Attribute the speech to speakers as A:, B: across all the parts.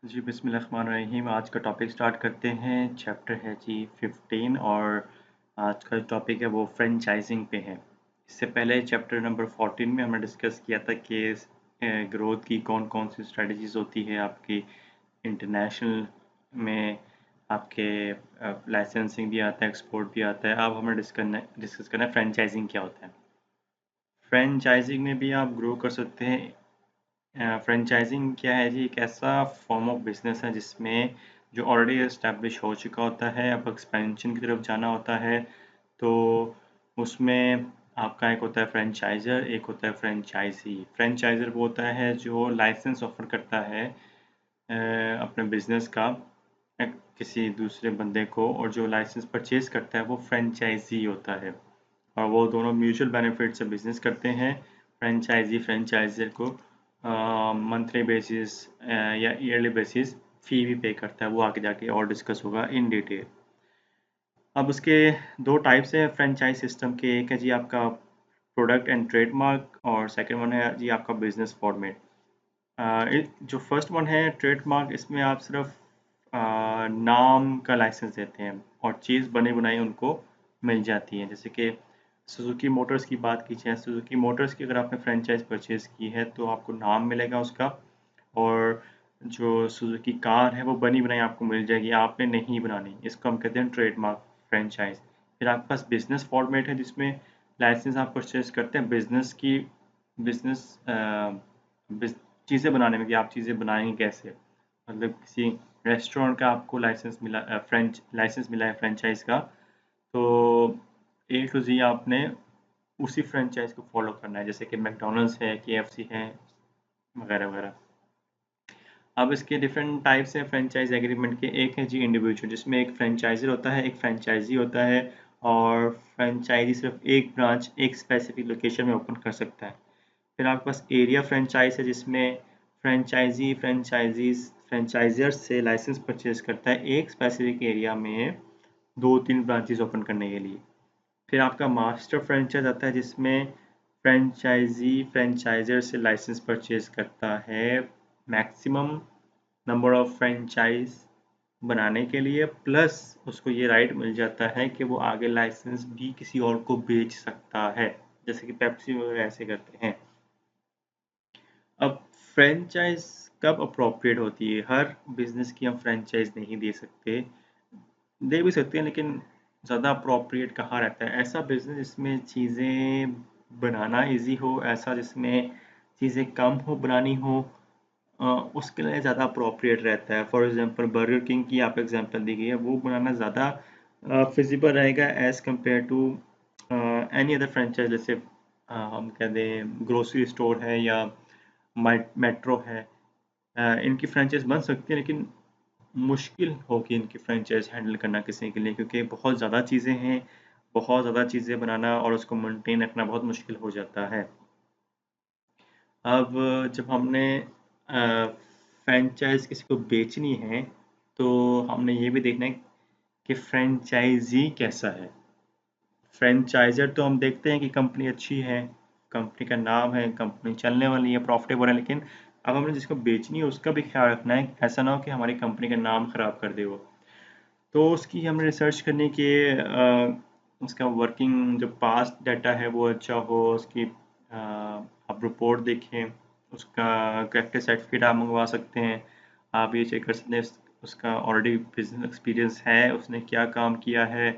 A: जी, बिस्मिल्लाहिर्रहमानिर्रहीम। आज का टॉपिक स्टार्ट करते हैं। चैप्टर है जी 15 और आज का टॉपिक है वो फ्रेंचाइजिंग पे है। इससे पहले चैप्टर नंबर 14 में हमने डिस्कस किया था कि ग्रोथ की कौन-कौन सी स्ट्रेटजीज़ होती है आपकी इंटरनेशनल में, आपके लाइसेंसिंग भी आता है, एक्सपोर्ट भी आता है। अब हमें डिस्कस करना है फ्रेंचाइजिंग क्या होता है। फ्रेंचाइजिंग में भी आप ग्रो कर सकते हैं। फ्रेंचाइजिंग क्या है जी? एक ऐसा फॉर्म ऑफ बिजनेस है जिसमें जो ऑलरेडी एस्टेब्लिश हो चुका होता है, अब एक्सपेंशन की तरफ जाना होता है, तो उसमें आपका एक होता है फ्रेंचाइजर, एक होता है फ्रेंचाइजी। फ्रेंचाइजर वो होता है जो लाइसेंस ऑफर करता है अपने बिजनेस का किसी दूसरे बंदे को, और जो लाइसेंस परचेज करता है वो फ्रेंचाइजी होता है। और वो दोनों म्यूचुअल बेनिफिट से बिजनेस करते हैं। फ्रेंचाइजी फ्रेंचाइजर को मंथली बेसिस या ईयरली बेसिस फ़ी भी पे करता है। वो आगे जाके और डिस्कस होगा इन डिटेल। अब उसके दो टाइप्स हैं फ्रेंचाइज सिस्टम के। एक है जी आपका प्रोडक्ट एंड ट्रेडमार्क, और सेकंड वन है जी आपका बिजनेस फॉर्मेट। जो फर्स्ट वन है ट्रेडमार्क, इसमें आप सिर्फ नाम का लाइसेंस देते हैं और चीज़ बनी बनाई उनको मिल जाती है। जैसे कि सुजुकी मोटर्स की बात की जाए, सुजुकी मोटर्स की अगर आपने फ्रेंचाइज परचेज़ की है तो आपको नाम मिलेगा उसका, और जो सुजुकी कार है वो बनी बनाई आपको मिल जाएगी, आपने नहीं बनानी। इसको हम कहते हैं ट्रेडमार्क फ्रेंचाइज। फिर आपके पास बिजनेस फॉर्मेट है जिसमें लाइसेंस आप परचेज करते हैं बिजनेस की, बिजनेस चीज़ें बनाने में, कि आप चीज़ें बनाएंगे कैसे। मतलब किसी रेस्टोरेंट का आपको लाइसेंस मिला, फ्रेंच लाइसेंस मिला है फ्रेंचाइज का, तो ए टू जी आपने उसी फ्रेंचाइज को फॉलो करना है, जैसे कि मैकडोनल्ड्स है, केएफसी है, वगैरह वगैरह। अब इसके डिफरेंट टाइप्स हैं फ्रेंचाइज एग्रीमेंट के। एक है जी इंडिविजुअल, जिसमें एक फ्रेंचाइजर होता है, एक फ्रेंचाइजी होता है, और फ्रेंचाइजी सिर्फ एक ब्रांच एक स्पेसिफिक लोकेशन में ओपन कर सकता है। फिर आपके पास एरिया फ्रेंचाइज है, जिसमें फ्रेंचाइजर से लाइसेंस परचेज करता है एक स्पेसिफिक एरिया में 2-3 ब्रांचेस ओपन करने के लिए। फिर आपका मास्टर फ्रेंचाइज आता है, जिसमें फ्रेंचाइजी फ्रेंचाइजर से लाइसेंस परचेज करता है मैक्सिमम नंबर ऑफ फ्रेंचाइज बनाने के लिए, प्लस उसको ये राइट मिल जाता है कि वो आगे लाइसेंस भी किसी और को बेच सकता है, जैसे कि पेप्सी वगैरह ऐसे करते हैं। अब फ्रेंचाइज कब अप्रोप्रिएट होती है? हर बिजनेस की हम फ्रेंचाइज नहीं दे सकते, दे भी सकते हैं, लेकिन ज़्यादा अप्रोप्रिएट कहाँ रहता है? ऐसा बिजनेस जिसमें चीज़ें बनाना इजी हो, ऐसा जिसमें चीज़ें कम हो बनानी हो, अ, उसके लिए ज़्यादा अप्रोप्रिएट रहता है। फॉर एग्जांपल बर्गर किंग की आप एग्जांपल दी गई है, वो बनाना ज़्यादा फिजिबल रहेगा as compare to any other franchise. जैसे हम कह दें ग्रोसरी स्टोर है या मेट्रो है, इनकी फ्रेंचाइज बन सकती है, लेकिन मुश्किल होगी इनकी फ्रेंचाइज हैंडल करना किसी के लिए, क्योंकि बहुत ज़्यादा चीज़ें हैं, बहुत ज़्यादा चीज़ें बनाना और उसको मेंटेन रखना बहुत मुश्किल हो जाता है। अब जब हमने फ्रेंचाइज़ किसी को बेचनी है, तो हमने ये भी देखना है कि फ्रेंचाइज़ी कैसा है। फ्रेंचाइज़र तो हम देखते हैं कि कंपनी अच्छी है, कंपनी का नाम है, कंपनी चलने वाली है, प्रॉफिटेबल है, लेकिन अब हमने जिसको बेचनी है उसका भी ख्याल रखना है, ऐसा ना हो कि हमारी कंपनी का नाम ख़राब कर दे वो। तो उसकी हमने रिसर्च करनी कि उसका वर्किंग जो पास्ट डाटा है वो अच्छा हो, उसकी आप रिपोर्ट देखें, उसका करेक्टर सर्टिफिकेट आप मंगवा सकते हैं। आप ये चेक कर सकते हैं उसका ऑलरेडी बिजनेस एक्सपीरियंस है, उसने क्या काम किया है।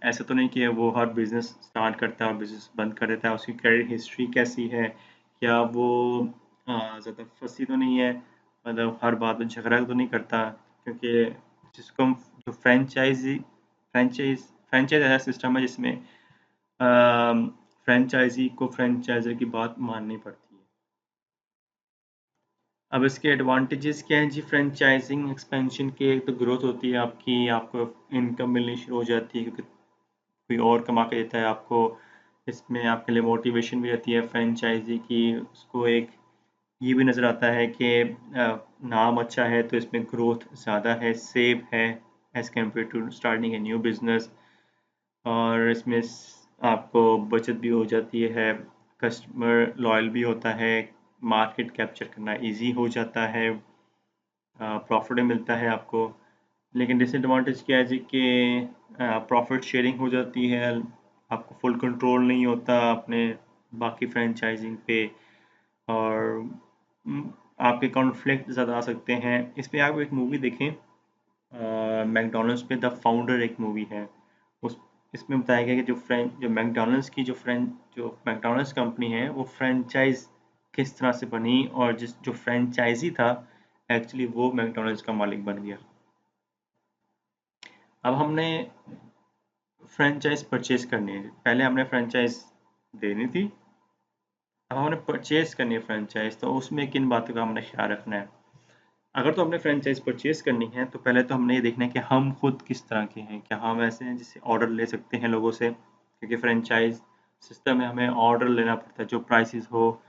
A: ऐसा तो नहीं कि वो हर बिजनेस स्टार्ट करता है और बिजनेस बंद कर देता है। उसकी क्रेडिट हिस्ट्री कैसी है, क्या वो ज़्यादा फंसी तो नहीं है, मतलब हर बात में झगड़ा तो नहीं करता, क्योंकि जिसको हम जो फ्रेंचाइज ऐसा सिस्टम है जिसमें फ्रेंचाइजी को फ्रेंचाइजर की बात माननी पड़ती है। अब इसके एडवांटेजेस क्या हैं जी फ्रेंचाइजिंग एक्सपेंशन के? एक तो ग्रोथ होती है आपकी, आपको इनकम मिलनी शुरू हो जाती है, क्योंकि कोई और कमा के देता है आपको। इसमें आपके लिए मोटिवेशन भी रहती है फ्रेंचाइजी की, उसको एक ये भी नज़र आता है कि नाम अच्छा है तो इसमें ग्रोथ ज़्यादा है, सेफ है as compare to starting a new business. और इसमें आपको बचत भी हो जाती है, कस्टमर लॉयल भी होता है, मार्केट कैप्चर करना इजी हो जाता है। प्रॉफिट मिलता है आपको। लेकिन डिसएडवांटेज क्या है जी कि प्रॉफिट शेयरिंग हो जाती है, आपको फुल कंट्रोल नहीं होता अपने बाकी फ्रेंचाइजिंग पे, और उम, आपके कॉन्फ्लिक्ट ज़्यादा आ सकते हैं। इस पे आप एक मूवी देखें, मैकडॉनल्ड्स पे द फाउंडर एक मूवी है। उस इसमें बताया गया कि जो मैकडॉनल्ड्स की जो मैकडॉनल्ड्स कंपनी है वो फ्रेंचाइज़ किस तरह से बनी, और जो फ्रेंचाइज़ी था एक्चुअली वो मैकडॉनल्ड्स का मालिक बन गया। अब हमने फ्रेंचाइज़ परचेज़ करनी है। पहले हमने फ्रेंचाइज़ देनी थी, अब हमने परचेज़ करनी है फ्रेंचाइज़, तो उसमें किन बातों का हमने ख्याल रखना है। अगर तो हमने फ्रेंचाइज़ परचेज़ करनी है तो पहले तो हमने ये देखना है कि हम खुद किस तरह के हैं। क्या हम ऐसे हैं जिससे ऑर्डर ले सकते हैं लोगों से, क्योंकि फ्रेंचाइज़ सिस्टम में हमें ऑर्डर लेना पड़ता है, जो प्राइसेस हो,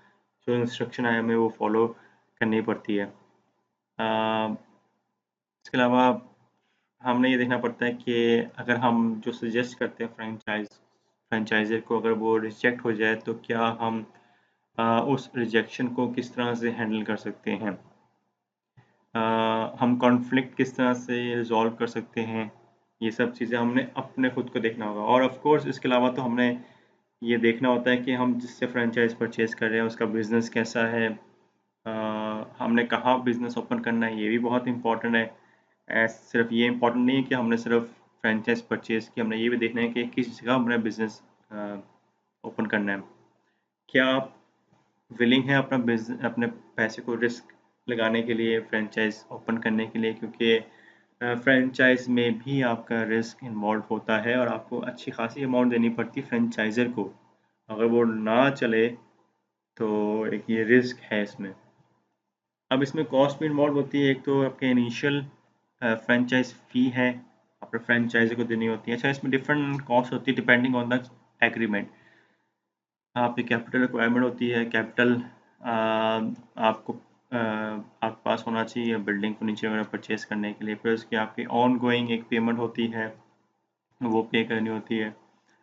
A: जो इंस्ट्रक्शन है हमें वो फॉलो करनी पड़ती है। इसके अलावा हमने ये देखना पड़ता है कि अगर हम जो सजेस्ट करते हैं फ्रेंचाइज़र को, अगर वो रिजेक्ट हो जाए तो क्या हम उस रिजेक्शन को किस तरह से हैंडल कर सकते हैं। हम कॉन्फ्लिक्ट किस तरह से रिज़ॉल्व कर सकते हैं, ये सब चीज़ें हमने अपने खुद को देखना होगा। और ऑफ़ कोर्स इसके अलावा तो हमने ये देखना होता है कि हम जिससे फ्रेंचाइज़ परचेज़ कर रहे हैं उसका बिज़नेस कैसा है, हमने कहाँ बिज़नेस ओपन करना है, ये भी बहुत इम्पोर्टेंट है। सिर्फ ये इम्पोर्टेंट नहीं है कि हमने सिर्फ फ्रेंचाइज़ परचेज़ की, हमने ये भी देखना है कि किस जगह हमने बिज़नेस ओपन करना है। क्या आप विलिंग हैं अपने पैसे को रिस्क लगाने के लिए फ्रेंचाइज़ ओपन करने के लिए, क्योंकि फ्रेंचाइज़ में भी आपका रिस्क इन्वॉल्व होता है और आपको अच्छी खासी अमाउंट देनी पड़ती है फ्रेंचाइज़र को। अगर वो ना चले तो एक ये रिस्क है इसमें। अब इसमें कॉस्ट भी इन्वॉल्व होती है। एक तो आपके इनिशियल फ्रेंचाइज़ फ़ी है, आपने फ्रेंचाइज़र को देनी होती है। अच्छा, इसमें डिफरेंट कॉस्ट होती है डिपेंडिंग ऑन द एग्रीमेंट। आपकी कैपिटल रिक्वायरमेंट होती है। कैपिटल आपको आपके पास होना चाहिए बिल्डिंग फर्नीचर वगैरह परचेज़ करने के लिए। फिर उसकी आपकी ऑन गोइंग एक पेमेंट होती है, वो पे करनी होती है।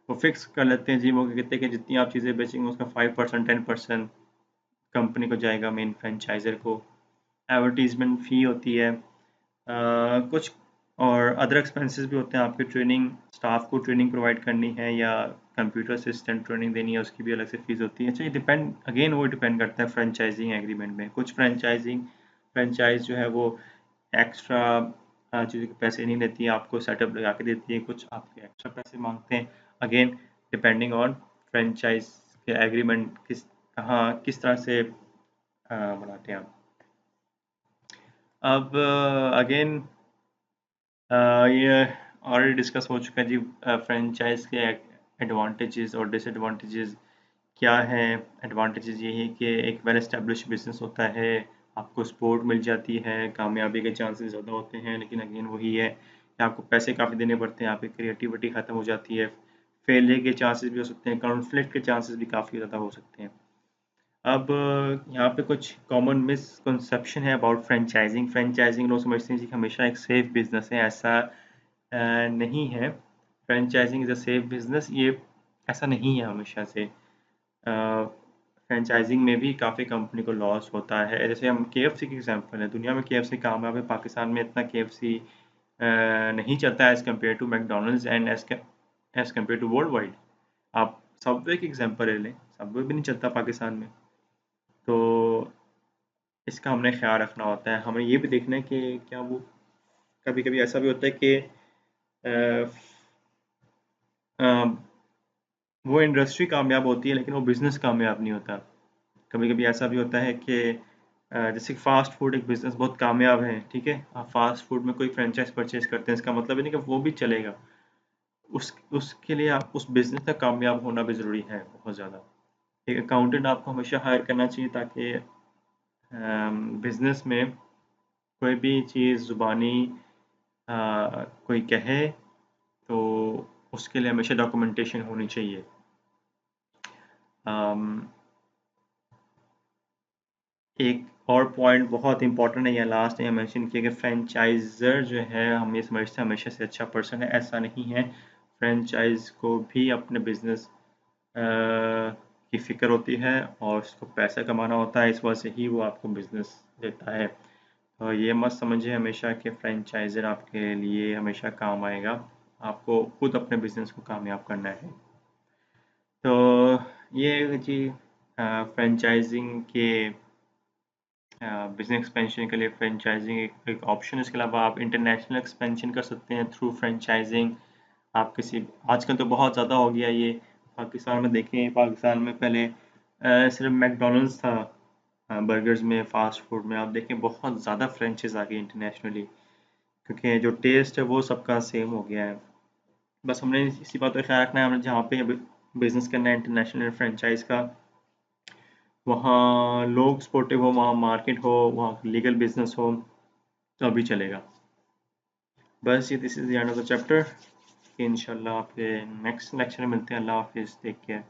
A: वो फिक्स कर लेते हैं जी, वो कहते हैं कि जितनी आप चीज़ें बेचेंगे उसका 5% 10% कंपनी को जाएगा, मेन फ्रेंचाइज़र को। एडवर्टाइज़मेंट फ़ी होती है। कुछ और अदर एक्सपेंसेस भी होते हैं। आपके ट्रेनिंग स्टाफ को ट्रेनिंग प्रोवाइड करनी है या कंप्यूटर असिस्टेंट ट्रेनिंग देनी है, उसकी भी अलग से फ़ीस होती है। अच्छा, ये वो डिपेंड करता है फ्रेंचाइजिंग एग्रीमेंट में। कुछ फ्रेंचाइज़ जो है वो एक्स्ट्रा चीज़ों के पैसे नहीं लेती है, आपको सेटअप लगा के देती है। कुछ आपके एक्स्ट्रा पैसे मांगते हैं, अगेन डिपेंडिंग ऑन फ्रेंचाइज के एग्रीमेंट किस तरह से बनाते हैं आप। अब अगेन ये ऑलरेडी डिस्कस हो चुका है जी, फ्रेंचाइज के एडवांटेजेस और डिसएडवांटेजेस क्या हैं। एडवांटेजेस ये है कि एक वेल एस्टेब्लिश बिजनेस होता है, आपको सपोर्ट मिल जाती है, कामयाबी के चांसेस ज़्यादा होते हैं। लेकिन अगेन वही है कि आपको पैसे काफ़ी देने पड़ते हैं, आपकी क्रिएटिविटी ख़त्म हो जाती है, फेलियर के चांसेस भी हो सकते हैं, कॉन्फ्लिक्ट के चांसेस भी काफ़ी ज़्यादा हो सकते हैं। अब यहाँ पे कुछ कॉमन मिसकंसेप्शन है अबाउट फ्रेंचाइजिंग। फ्रेंचाइजिंग लोग समझते हैं जी हमेशा एक सेफ बिजनेस है, ऐसा नहीं है। Franchising is a safe business, ये ऐसा नहीं है हमेशा से। फ्रेंचाइजिंग में भी काफ़ी कंपनी को लॉस होता है। जैसे हम KFC की एग्जांपल है, दुनिया में KFC कामयाब है, पाकिस्तान में इतना KFC नहीं चलता है as compare to McDonald's and as compare to world wide. आप सबवे की एग्जांपल ले लें, सबवे भी नहीं चलता पाकिस्तान में। तो इसका हमने ख्याल रखना होता है। हमें ये भी देखना है कि क्या वो कभी-कभी ऐसा भी होता है कि अ, अ, वो इंडस्ट्री कामयाब होती है लेकिन वो बिज़नेस कामयाब नहीं होता। कभी-कभी ऐसा भी होता है कि जैसे फ़ास्ट फूड एक बिज़नेस बहुत कामयाब है, ठीक है? आप फ़ास्ट फूड में कोई फ्रेंचाइज़ परचेज़ करते हैं, इसका मतलब ये नहीं कि वो भी चलेगा। उसके लिए आप उस बिज़नेस में कामयाब होना भी ज़रूरी है बहुत ज़्यादा। एक अकाउंटेंट आपको हमेशा हायर करना चाहिए ताकि बिज़नेस में कोई भी चीज़ ज़ुबानी कोई कहे तो उसके लिए हमेशा डॉक्यूमेंटेशन होनी चाहिए। अम, एक और पॉइंट बहुत इंपॉर्टेंट है, या लास्ट में मेंशन किया कि फ्रेंचाइज़र जो है हम ये समझते हैं हमेशा से अच्छा पर्सन है, ऐसा नहीं है। फ्रेंचाइज़ को भी अपने बिज़नेस की फ़िक्र होती है और उसको पैसा कमाना होता है, इस वजह से ही वो आपको बिज़नेस देता है। तो ये मत समझिए हमेशा कि फ्रेंचाइजर आपके लिए हमेशा काम आएगा। आपको खुद अपने बिजनेस को कामयाब करना है। तो ये है जी फ्रेंचाइजिंग के बिजनेस एक्सपेंशन के लिए फ्रेंचाइजिंग एक ऑप्शन है। इसके अलावा आप इंटरनेशनल एक्सपेंशन कर सकते हैं थ्रू फ्रेंचाइजिंग। आप किसी आजकल तो बहुत ज़्यादा हो गया ये। पाकिस्तान में देखें, पाकिस्तान में पहले सिर्फ मैकडोनल्ड्स था बर्गर्स में, फास्ट फूड में। आप देखें बहुत ज़्यादा फ्रेंचाइज आ गई इंटरनेशनली, क्योंकि जो टेस्ट है वो सबका सेम हो गया है। बस हमने इसी बात का ख्याल रखना है, हमने जहाँ पे बिजनेस करना है इंटरनेशनल फ्रेंचाइज का, वहाँ लोग सपोर्टिव हो, वहाँ मार्केट हो, वहाँ लीगल बिजनेस हो, तो अभी चलेगा। बस ये this is the end of the chapter. इंशाल्लाह आपके नेक्स्ट लेक्चर में मिलते हैं। अल्लाह हाफिज़, टेक केयर।